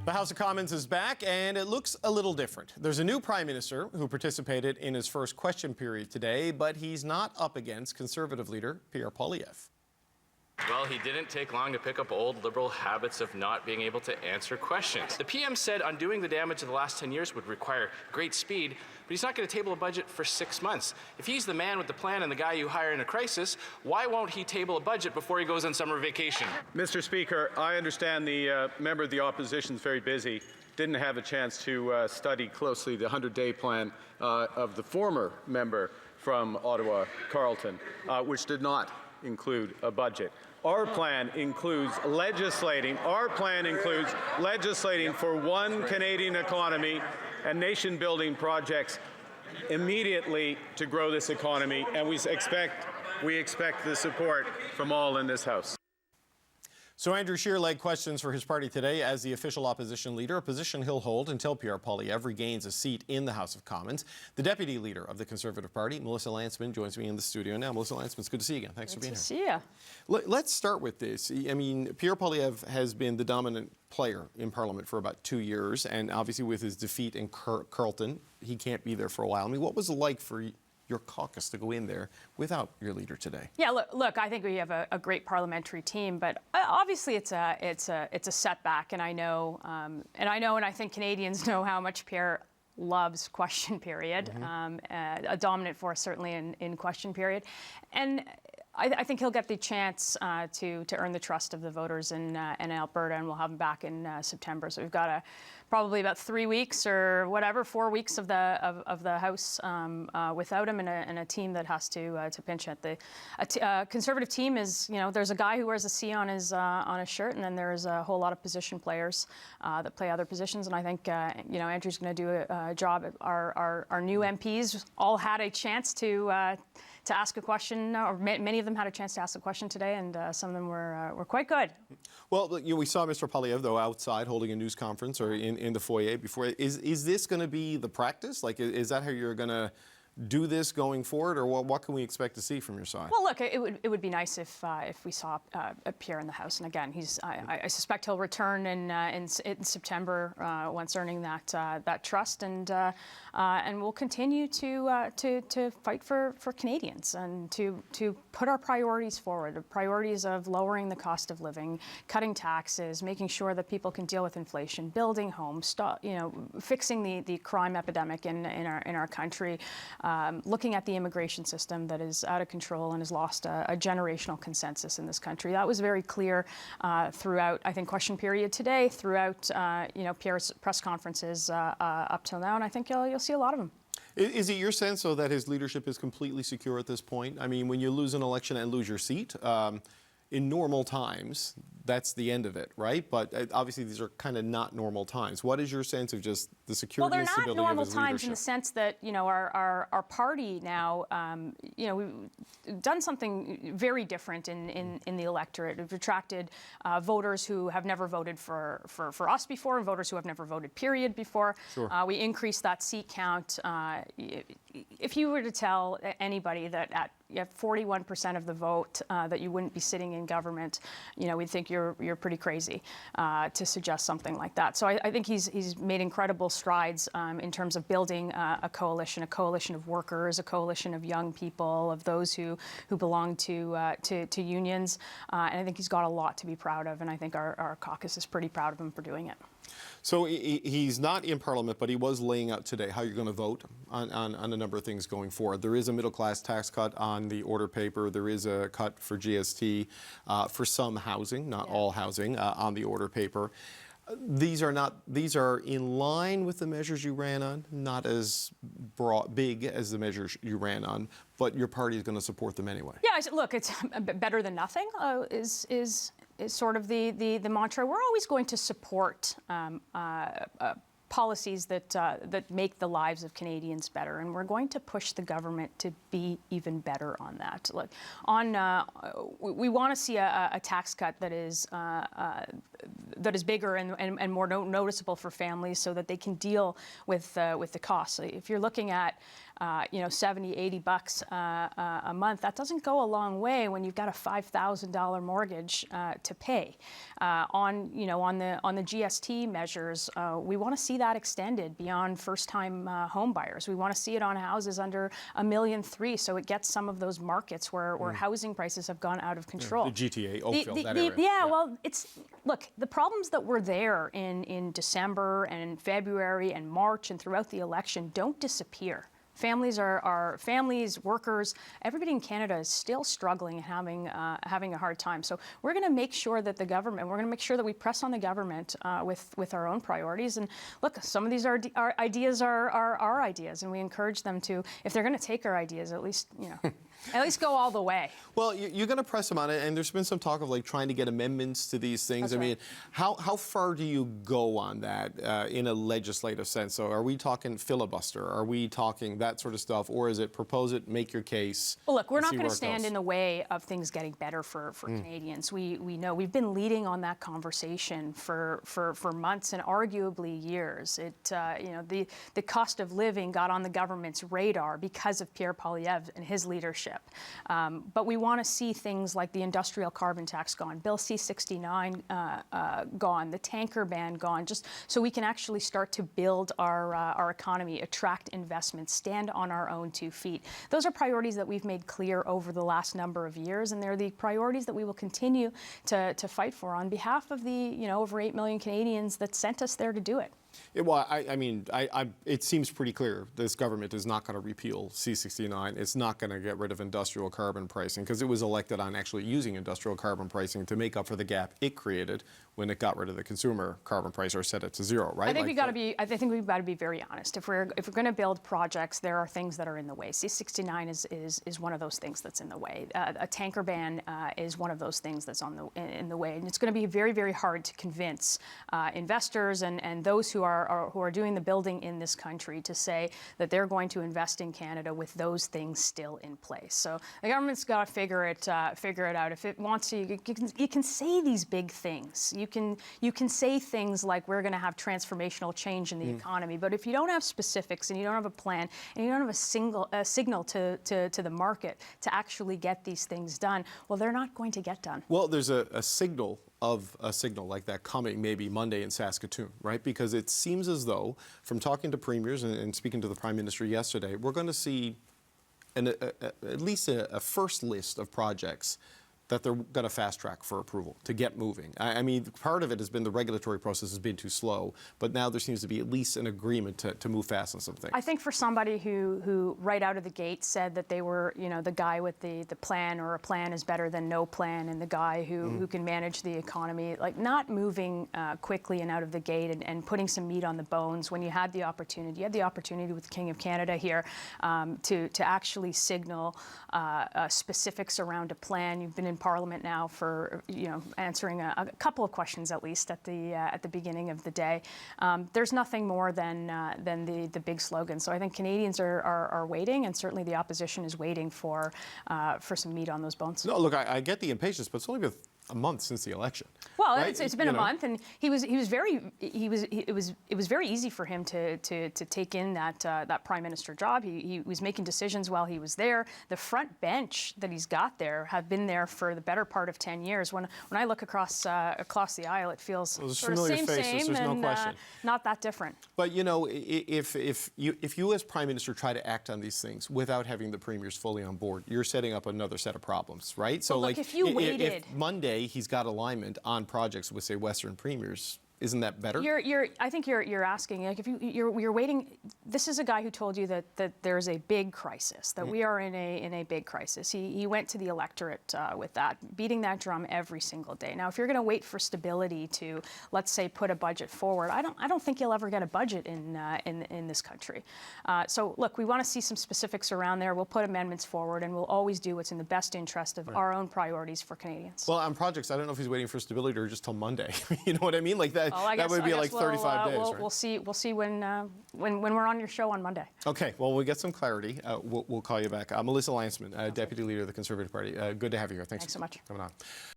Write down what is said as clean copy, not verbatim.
The House of Commons is back, and it looks a little different. There's a new Prime Minister who participated in his first question period today, but he's not up against Conservative leader Pierre Poilievre. Well, he didn't take long to pick up old Liberal habits of not being able to answer questions. The PM said undoing the damage of the last 10 years would require great speed, but he's not going to table a budget for 6 months. If he's the man with the plan and the guy you hire in a crisis, why won't he table a budget before he goes on summer vacation? Mr. Speaker, I understand the member of the opposition is very busy. Didn't have a chance to study closely the 100-day plan of the former member from Ottawa, Carleton, which did not include a budget. Our plan includes legislating. Our plan includes legislating for one Canadian economy and nation-building projects immediately to grow this economy, and we expect the support from all in this House. So Andrew Scheer led questions for his party today as the official opposition leader, a position he'll hold until Pierre Poilievre regains a seat in the House of Commons. The deputy leader of the Conservative Party, Melissa Lantsman, joins me in the studio now. Melissa Lantsman, it's good to see you again. Thanks for being here. Good to see you. Let's start with this. I mean, Pierre Poilievre has been the dominant player in Parliament for about 2 years, and obviously with his defeat in Carleton, he can't be there for a while. I mean, what was it like for your caucus to go in there without your leader today? Yeah, look, I think we have a great parliamentary team, but obviously it's a setback, and I know, and I think Canadians know how much Pierre loves question period, a dominant force certainly in question period, and I think he'll get the chance to earn the trust of the voters in Alberta, and we'll have him back in September. So we've got probably about 3 weeks or whatever, 4 weeks of the House without him, and a team that has to pinch hit. The Conservative team is, there's a guy who wears a C on his shirt, and then there's a whole lot of position players that play other positions. And I think Andrew's going to do a job. Our new MPs all had a chance to ask a question, or many of them had a chance to ask a question today, and some of them were quite good. Well, we saw Mr. Poilievre, though, outside holding a news conference or in the foyer before. Is this going to be the practice? Like, is that how you're going to do this going forward, or what can we expect to see from your side? Well, look, it would be nice if we saw Pierre in the House, and again, I suspect he'll return in September once earning that trust, and we'll continue to fight for Canadians and to put our priorities forward. The priorities of lowering the cost of living, cutting taxes, making sure that people can deal with inflation, building homes, fixing the crime epidemic in our country. Looking at the immigration system that is out of control and has lost a generational consensus in this country. That was very clear throughout, I think, question period today, throughout, Pierre's press conferences up till now, and I think you'll see a lot of them. Is it your sense, though, that his leadership is completely secure at this point? I mean, when you lose an election and lose your seat, in normal times, that's the end of it, right? But obviously, these are kind of not normal times. What is your sense of just the security and stability of his leadership? Well, they're not normal times in the sense that, our party now, we've done something very different in the electorate. We've attracted voters who have never voted for us before, and voters who have never voted, period, before. Sure. We increased that seat count. If you were to tell anybody that you have 41% of the vote, that you wouldn't be sitting in government, we'd think you're pretty crazy to suggest something like that. So I think he's made incredible strides in terms of building a coalition of workers, a coalition of young people, of those who belong to unions, and I think he's got a lot to be proud of, and I think our caucus is pretty proud of him for doing it. So he's not in Parliament, but he was laying out today how you're going to vote on a number of things going forward. There is a middle-class tax cut on the order paper. There is a cut for GST for some housing, not all housing, on the order paper. These are in line with the measures you ran on, not as big as the measures you ran on, but your party is going to support them anyway. Yeah, look, it's better than nothing. Is sort of the mantra. We're always going to support policies that make the lives of Canadians better, and we're going to push the government to be even better on that. Look, we want to see a tax cut that is that is bigger and more noticeable for families, so that they can deal with the costs. So if you're looking at $70, $80 a month, that doesn't go a long way when you've got a $5,000 mortgage to pay. On the GST measures, we want to see that extended beyond first-time home buyers. We want to see it on houses under $1.3 million, so it gets some of those markets where housing prices have gone out of control. The GTA, Oakville, that area. Well, look, the problems that were there in December and February and March and throughout the election don't disappear. Families families, workers, everybody in Canada is still struggling and having a hard time. So we're going to make sure that we're going to make sure that we press on the government with our own priorities. And look, some of these ideas are our ideas, and we encourage them to, if they're going to take our ideas, at least go all the way. Well, you're going to press them on it, and there's been some talk of like trying to get amendments to these things. That's I mean, right. how far do you go on that in a legislative sense? So are we talking filibuster? Are we talking that sort of stuff? Or is it propose it, make your case? Well, look, we're not see going where to it stand goes? in the way of things getting better for Canadians. We know we've been leading on that conversation for months and arguably years. The cost of living got on the government's radar because of Pierre Poilievre and his leadership. But we want to see things like the industrial carbon tax gone, Bill C-69 gone, the tanker ban gone, just so we can actually start to build our economy, attract investment, stand on our own 2 feet. Those are priorities that we've made clear over the last number of years, and they're the priorities that we will continue to fight for on behalf of the over 8 million Canadians that sent us there to do it. It seems pretty clear this government is not going to repeal C-69. It's not going to get rid of industrial carbon pricing, because it was elected on actually using industrial carbon pricing to make up for the gap it created when it got rid of the consumer carbon price or set it to zero, right? I think we've got to be very honest. If we're going to build projects, there are things that are in the way. C-69 is one of those things that's in the way. A tanker ban is one of those things that's in the way, and it's going to be very, very hard to convince investors and those who are doing the building in this country to say that they're going to invest in Canada with those things still in place. So the government's got to figure it out. If it wants to, you can say these big things. You can say things like we're going to have transformational change in the economy, but if you don't have specifics and you don't have a plan and you don't have a signal to the market to actually get these things done, well, they're not going to get done. Well, there's a signal like that coming maybe Monday in Saskatoon, right? Because it seems as though, from talking to premiers and speaking to the Prime Minister yesterday, we're going to see at least a first list of projects that they're going to fast track for approval to get moving. I mean, part of it has been the regulatory process has been too slow, but now there seems to be at least an agreement to move fast on some things. I think for somebody who right out of the gate said that they were, the guy with the plan, or a plan is better than no plan, and the guy who can manage the economy, like not moving quickly and out of the gate and putting some meat on the bones when you had the opportunity. You had the opportunity with the King of Canada here to actually signal specifics around a plan. You've been in Parliament now for answering a couple of questions at least at the beginning of the day. There's nothing more than the big slogan. So I think Canadians are waiting, and certainly the opposition is waiting for some meat on those bones. No, look, I get the impatience, but it's only been a month since the election. Well, right? it's been a month, and it was very easy for him to take in that prime minister job. He was making decisions while he was there. The front bench that he's got there have been there for the better part of 10 years. When I look across the aisle, it feels sort of same, there's no and question. Not that different. But if you as Prime Minister try to act on these things without having the premiers fully on board, you're setting up another set of problems, right? So Well, look, if you waited- if Monday he's got alignment on projects with, say, Western premiers, isn't that better? I think you're asking, like, if you're waiting. This is a guy who told you that there's a big crisis, that we are in a big crisis. He went to the electorate with that, beating that drum every single day. Now, if you're going to wait for stability to, let's say, put a budget forward, I don't think you'll ever get a budget in this country. So look, we want to see some specifics around there. We'll put amendments forward, and we'll always do what's in the best interest of our own priorities for Canadians. Well, on projects, I don't know if he's waiting for stability or just till Monday. You know what I mean? Like that. Well, I that would be guess like 35 days, right? We'll see when we're on your show on Monday. Okay, well, we'll get some clarity. We'll call you back. Melissa Lantsman, Deputy Leader of the Conservative Party. Good to have you here. Thanks so much. for coming on.